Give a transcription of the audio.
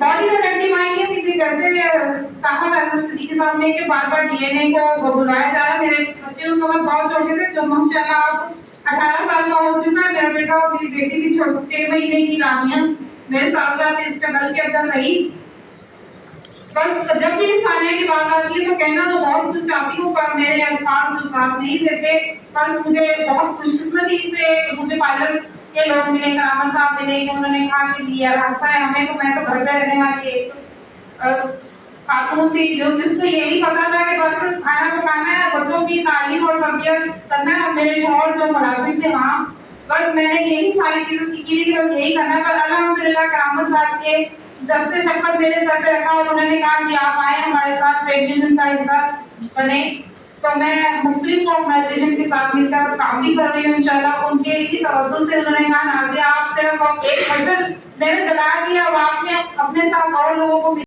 Body का testify है कि जैसे कहा फैसल सिद्दीकी साहब ने कि बार-बार डीएनए को बुलवाया जा रहा है। मेरे बच्चे उस वक्त बहुत छोटे थे, जो माशाल्लाह अब 18 साल का हो चुका है। मेरा बेटा और मेरी बेटी भी 6 महीने की लामिया मेरे साथ साथ इस स्ट्रगल के अंदर रही। बस जब भी इंसानियत की बात आती है तो कहना तो बहुत कुछ चाहती हूँ, पर मेरे अल्फाज जो साथ नहीं देते। बस मुझे बहुत खुशकिस्मती से मुझे पायलट के लोग मिले, करामा साहब मिले, कि उन्होंने कहा कि ये रास्ता है हमें, तो मैं तो घर पे रहने वाली एक खातून थी जो जिसको यही पता था कि बस खाना पकाना है, बच्चों की तालीम और तरबियत करना है। और मेरे शौहर जो मुलाजिम थे वहाँ, बस मैंने यही सारी चीजें सीखी थी कि बस यही करना है। पर अल्हम्दुलिल्लाह करामत साहब के दस्ते शफ़क़त मेरे सर पे रखा और उन्होंने कहा कि आप आए हमारे साथ ट्रेड का हिस्सा बने। तो मैं मुख्तलिफ ऑर्गेनाइजेशन के साथ मिलकर काम भी कर रही हूँ इंशाल्लाह। उनके ही तवज्जुह से उन्होंने कहा नाज़िया आप सिर्फ एक फजल मैंने जला दिया, अब आपने अपने साथ और लोगों को